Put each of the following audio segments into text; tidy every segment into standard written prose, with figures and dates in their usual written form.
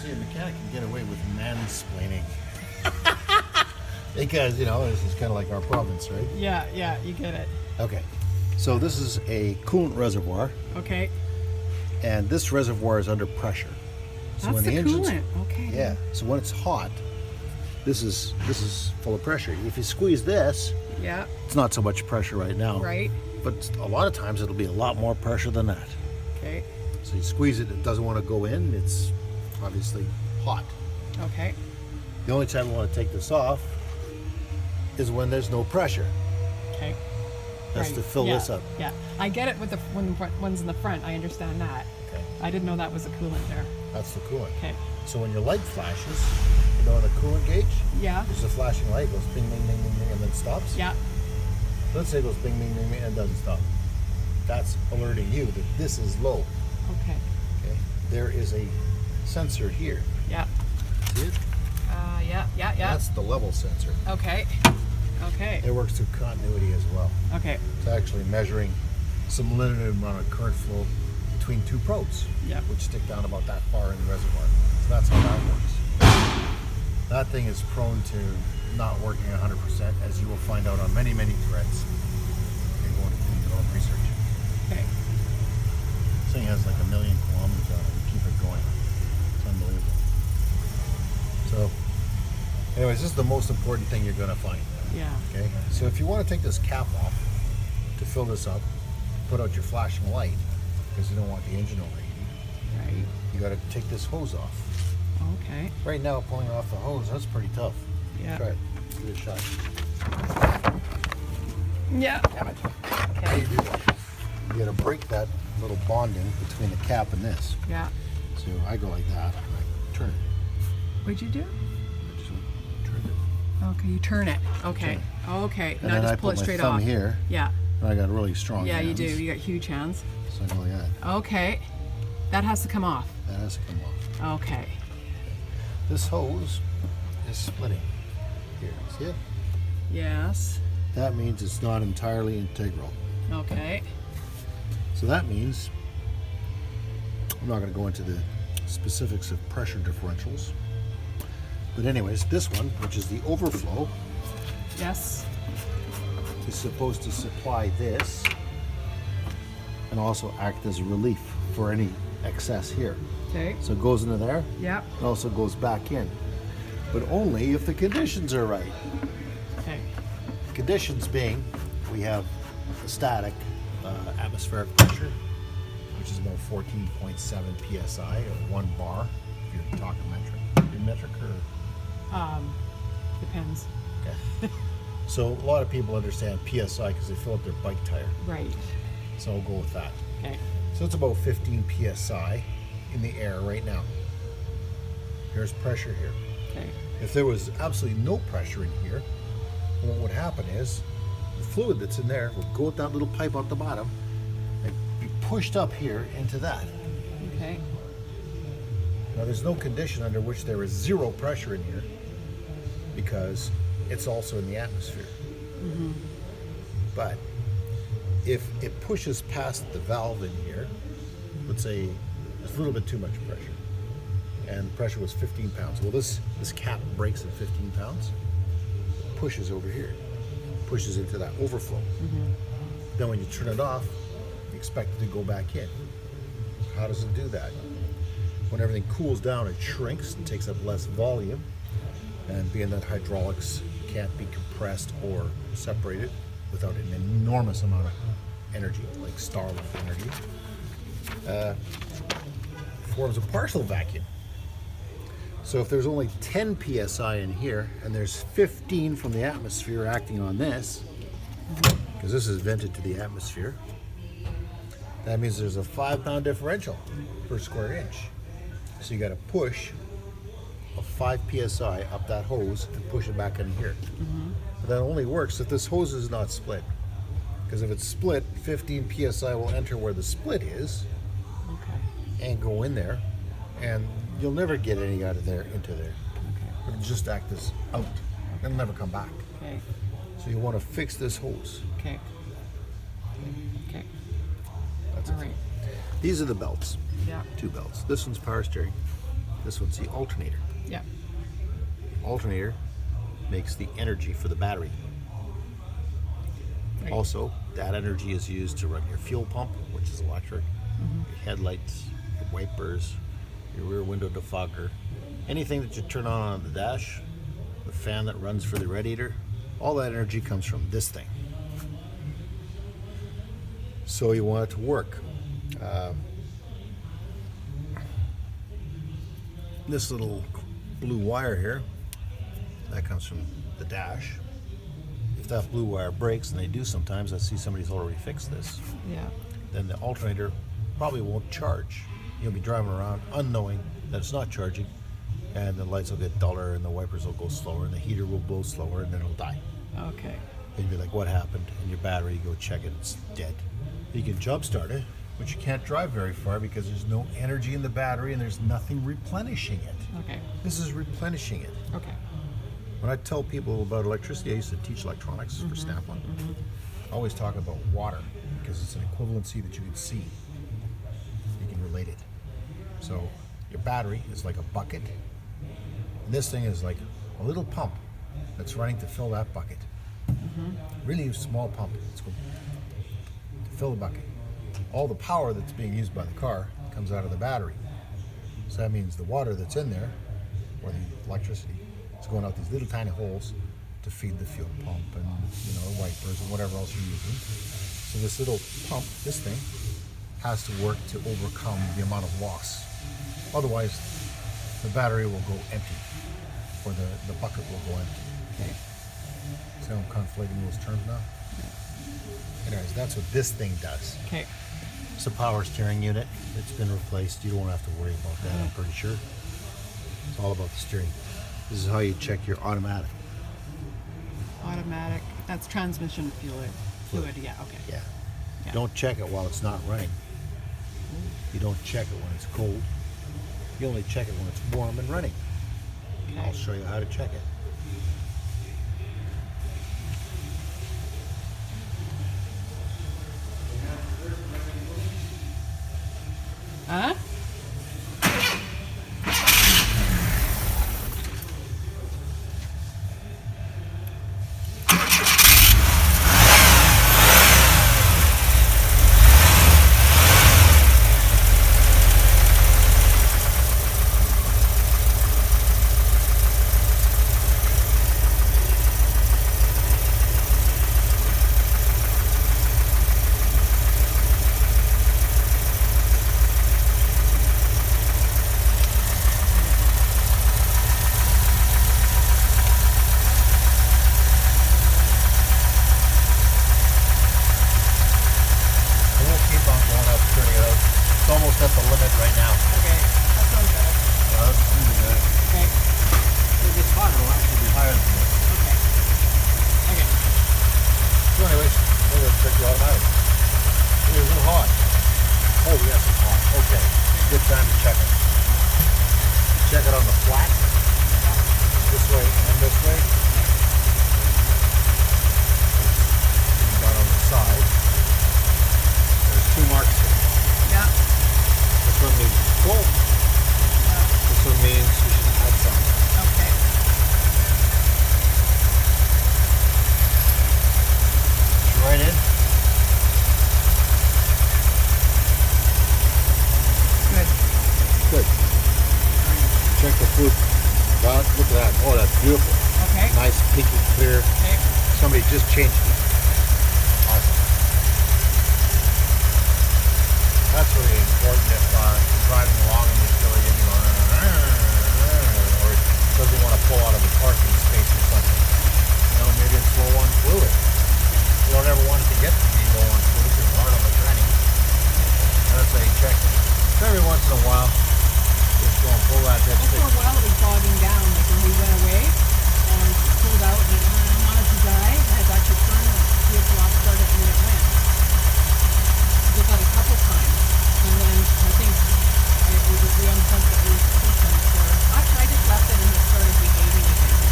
See, a mechanic can get away with mansplaining. Because, you know, this is kind of like our province, right? Yeah, you get it. Okay. So this is a coolant reservoir, Okay. and this reservoir is under pressure. So That's the engine's coolant. Okay. yeah. So when it's hot, this is full of pressure. If you squeeze this, Yeah. it's not so much pressure right now. Right. But a lot of times it'll be a lot more pressure than that. Okay. So you squeeze it, it doesn't want to go in. It's obviously hot. Okay. The only time you want to take this off is when there's no pressure. Okay. That's Right. to fill Yeah, this up. Yeah. I get it with when the one's in the front. I understand that. Okay. I didn't know that was a coolant there. That's the coolant. Okay. So when your light flashes, you know, on the coolant gauge, Yeah. there's a flashing light, goes bing, bing, bing, bing, bing, and then stops. Yeah. Let's say it goes bing, bing, bing, bing, and doesn't stop. That's alerting you that this is low. Okay. Okay. There is a sensor here. Yeah. See it? Yeah. That's the level sensor. Okay. Okay. It works through continuity as well. Okay. It's actually measuring some limited amount of current flow between two probes, Yeah. which stick down about that far in the reservoir. So that's how that works. That thing is prone to not working 100%, as you will find out on many, many threads. You're going to do your own research. Okay. This thing has like 1 million kilometers on it and keep it going. It's unbelievable. So, anyways, this is the most important thing you're going to find. Yeah. Okay, so if you want to take this cap off to fill this up, put out your flashing light, because you don't want the engine overheating, Right. you got to take this hose off. Okay. Right now, pulling off the hose, that's pretty tough. Yeah. Try it. Give it a shot. Yeah. Damn it. How do you do that? You got to break that little bonding between the cap and this. Yeah. So I go like that, and I turn it. What'd you do? I just turn it. Okay, you turn it. Okay. Turn Okay. And Now then just I pull put it my straight thumb off. here, Yeah. and I got really strong Yeah, hands. you do. You got huge hands. So I go like that. Okay. That has to come off. That has to come off. Okay. This hose is splitting. Here, see it? Yes. That means it's not entirely integral. Okay. So that means, I'm not going to go into the specifics of pressure differentials, but anyways, this one, which is the overflow, Yes. is supposed to supply this and also act as a relief for any excess here. Okay. So it goes into there, Yep. it also goes back in, but only if the conditions are right. Okay. Conditions being, we have a static atmospheric pressure, which is about 14.7 psi, or 1 bar, if you're talking metric. Your metric or? Depends. Okay. So a lot of people understand psi because they fill up their bike tire. Right. So I'll go with that. Okay. So it's about 15 psi in the air right now. Here's pressure here. Okay. If there was absolutely no pressure in here, what would happen is the fluid that's in there would go with that little pipe out the bottom and be pushed up here into that. Okay. Now there's no condition under which there is zero pressure in here because it's also in the atmosphere. Mm-hmm. But if it pushes past the valve in here, let's say there's a little bit too much pressure, and the pressure was 15 pounds. Well, this cap breaks at 15 pounds, pushes over here, pushes into that overflow. Mm-hmm. Then when you turn it off, you expect it to go back in. How does it do that? When everything cools down, it shrinks and takes up less volume, and being that hydraulics can't be compressed or separated without an enormous amount of energy, like Starlight energy, forms a partial vacuum. So if there's only 10 psi in here and there's 15 from the atmosphere acting on this, because this is vented to the atmosphere, that means there's a 5-pound differential per square inch. So you got to push a 5 psi up that hose and push it back in here. Mm-hmm. But that only works if this hose is not split. Because if it's split, 15 psi will enter where the split is Okay. and go in there, and you'll never get any out of there into there. Okay. It'll just act as out. It'll never come back. Okay. So you want to fix this hose. Okay. Okay. That's All it. right. These are the belts. Yeah. 2 belts. This one's power steering. This one's the alternator. Yeah. Alternator makes the energy for the battery. Right. Also, that energy is used to run your fuel pump, which is electric, your headlights, your wipers, your rear window defogger, anything that you turn on the dash, the fan that runs for the radiator, all that energy comes from this thing. So you want it to work. This little blue wire here, that comes from the dash. If that blue wire breaks, and they do sometimes, I see somebody's already fixed this, Yeah. then the alternator probably won't charge. You'll be driving around unknowing that it's not charging, and the lights will get duller, and the wipers will go slower, and the heater will blow slower, and then it'll die. Okay. And you'll be like, what happened? And your battery, you go check it, it's dead. You can jump start it, but you can't drive very far because there's no energy in the battery and there's nothing replenishing it. Okay. This is replenishing it. Okay. When I tell people about electricity, I used to teach electronics for Snap-on. I always talk about water because it's an equivalency that you can see. You can relate it. So your battery is like a bucket, and this thing is like a little pump that's running to fill that bucket. Really small pump. It's going to fill the bucket. All the power that's being used by the car comes out of the battery. So that means the water that's in there, or the electricity, is going out these little tiny holes to feed the fuel pump and wipers and whatever else you're using. So this little pump, this thing, has to work to overcome the amount of loss. Otherwise, the battery will go empty, or the bucket will go empty. Okay. See how I'm conflating those terms now? Anyways, that's what this thing does. Okay. It's a power steering unit. It's been replaced. You don't have to worry about that, I'm pretty sure. It's all about the steering. This is how you check your automatic. Automatic. That's transmission fluid. Yeah. Okay. Yeah. Yeah. Don't check it while it's not running. You don't check it when it's cold. You only check it when it's warm and running. Okay. I'll show you how to check it. Huh? It's almost at the limit right now. Okay. That sounds better. That's pretty good. Okay. If it gets hotter, it'll actually be higher than this. Okay. Okay. So anyways, we're going to check the automatic. It's a little hot. Oh yes, it's hot. Okay. Good time to check it. Check it on the flat. This way and this way. And down on the side. There's two marks here. Yeah. This one means it's full. This one means you should add some. Okay. Push right in. Good. Good. Check the food. Wow, look at that. Oh, that's beautiful. Okay. Nice, pinky clear. Okay. Somebody just changed it. Awesome. That's really important if you're driving along and you feel like you're going, or doesn't want to pull out of a parking space or something. Maybe it's low on fluid. You don't ever want it to get to be low on fluid because it's hard on the tranny. That's how you check it. So every once in a while, just go and pull that Well, for dipstick. a while it was bogging down, like when we went away and pulled out and wanted to die, I had to actually turn the vehicle off, start it, and then it went. I did that a couple times, and then I think we unplugged the old system for, actually I just left it and it started behaving again.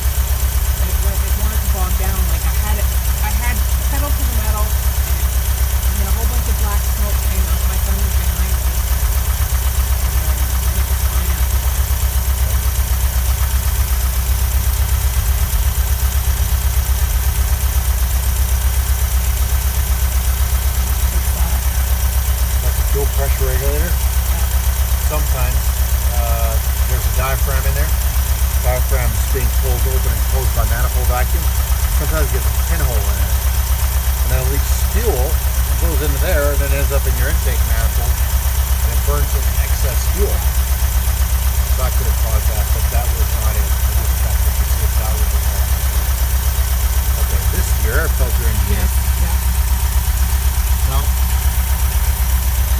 And it wanted to bog down, like I had pedal to the metal, and then a whole bunch of black smoke came out, my phone was behind me. And it was fine after that. diaphragm in there. Diaphragm is being pulled open and closed by manifold vacuum. Sometimes you get a pinhole in it. And then it leaks fuel, goes into there, and then ends up in your intake manifold, and it burns in excess fuel. That could have caused that, but that was not it. I just checked it to see if that was the cause. Okay, this is your air filter in here. Yes. Yeah. Now,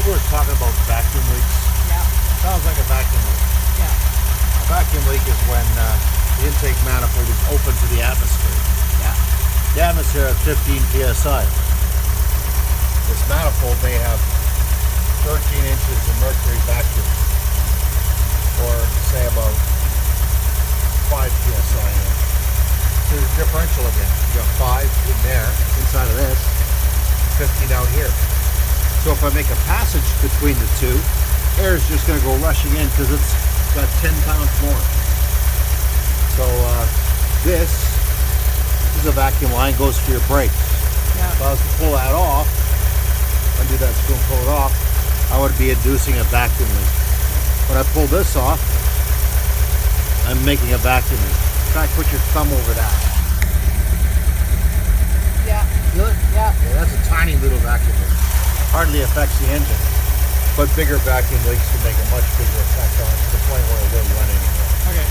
we were talking about vacuum leaks. Yeah. Sounds like a vacuum leak. Yeah. A vacuum leak is when the intake manifold is open to the atmosphere. Yeah. The atmosphere at 15 psi. This manifold may have 13 inches of mercury vacuum, or say about 5 psi in it. So there's a differential again. You got 5 in there, inside of this, 15 out here. So if I make a passage between the two, air is just going to go rushing in because it's got 10 pounds more. So this is a vacuum line, goes for your brakes. Yeah. If I was to pull that off, undo that screw and pull it off, I would be inducing a vacuum leak. When I pull this off, I'm making a vacuum leak. In fact, put your thumb over that. Yeah. Feel it? Yeah. Yeah, that's a tiny little vacuum leak. Hardly affects the engine. But bigger vacuum leaks can make a much bigger effect on it to the point where it won't run anymore. Okay.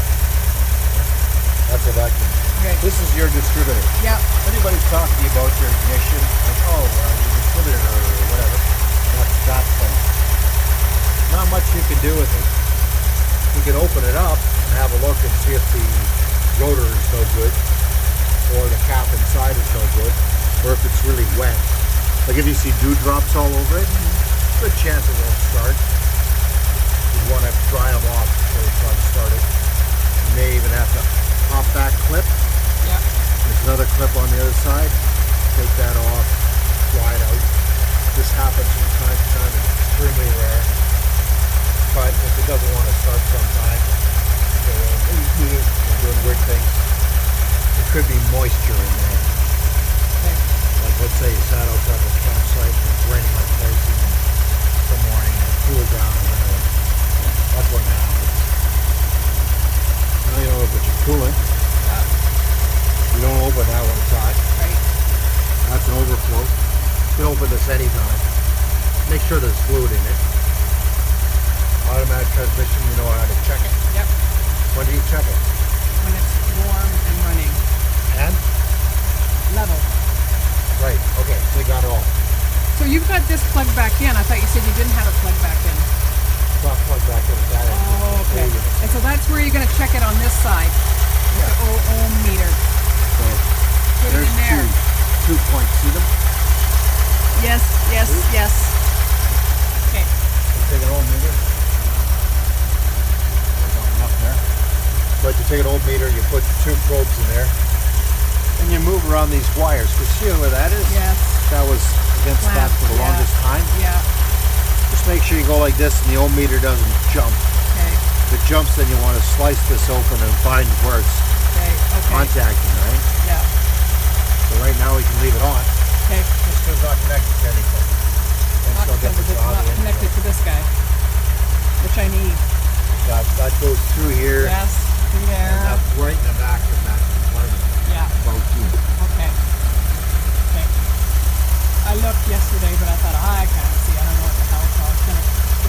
That's a vacuum. Okay. This is your distributor. Yeah. Anybody's talking to you about your ignition, like, oh, your distributor or whatever, that's that thing. Not much you can do with it. You can open it up and have a look and see if the rotor is no good, or the cap inside is no good, or if it's really wet. Like if you see dewdrops all over it, good chance it won't start. You want to dry them off before you try to start it. You may even have to pop that clip. Yeah. There's another clip on the other side. Take that off, dry it out. This happens from time to time. It's extremely rare. But if it doesn't want to start sometime, you're doing weird things. There could be moisture in there. Okay. Like let's say you sat outside of a campsite and it's raining like crazy and some morning and it cooled down and whatever. That's what happens. Now you know what you're cooling. Yeah. You don't open that when it's hot. Right. That's an overflow. You can open this anytime. Make sure there's fluid in it. Automatic transmission, you know how to check it. Yep. When do you check it? When it's warm and running. And? Level. Right, okay, so you got it all. So you've got this plugged back in. I thought you said you didn't have it plugged back in. It's not plugged back in. That is Oh, the okay. unit. And so that's where you're going to check it on this side. With Yeah. the ohm meter. So Put it there's in there. two points. See them? Yes, yes, See? yes. Okay. You take an old meter. There's not enough there. But you take an old meter, you put two probes in there, and you move around these wires. Because see where that is? Yes. That was against that for the Yeah. longest time. Yeah. Just make sure you go like this and the ohm meter doesn't jump. Okay. If it jumps, then you want to slice this open and find where it's Okay. Okay. contacting, right? Yeah. So right now we can leave it on. Okay. Just because it's not connected to anything. And Not, still get the it's job not in. connected to this guy, which I need. That goes through here. Yes. Through And there. that's right in the back of that compartment. Yeah. About you. Okay. Okay. I looked yesterday, but I thought I can't see. I don't know what the hell it's all.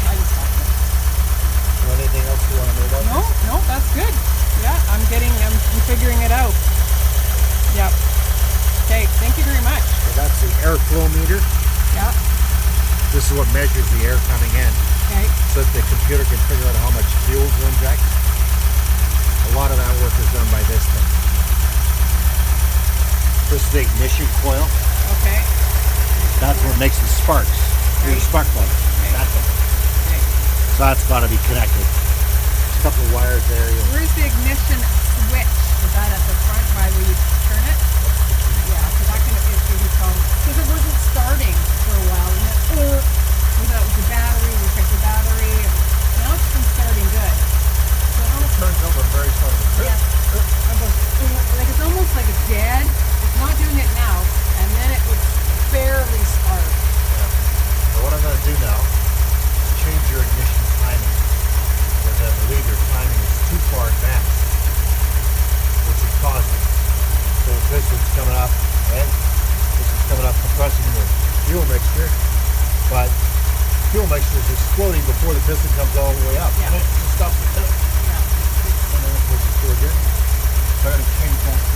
I just thought it. So anything else you want to know about No, this? no, that's good. Yeah, I'm figuring it out. Yep. Okay, thank you very much. So that's the airflow meter. Yeah. This is what measures the air coming in, Okay. so that the computer can figure out how much fuel to inject. A lot of that work is done by this thing. This is the ignition coil. Okay. That's what makes the sparks. Your Right. spark plug. Okay. That thing. Okay. So that's got to be connected. There's a couple of wires there. Where's the ignition switch? Is that at the front by where you turn it? Yeah, because I can maybe phone because it wasn't starting for a while, and then without the battery, we checked the battery. Now it's been starting good. So I don't Turns over very slowly. yeah, like it's almost like it's dead. It's not doing it now, and then it would barely start. So what I'm going to do now is change your ignition timing. Because I believe your timing is too coming off, and this is coming off compressing your fuel mixture. But fuel mixture is exploding before the piston comes all the way up. Yeah. And it stops the piston. Yeah. And then it pushes through again. So I got to change that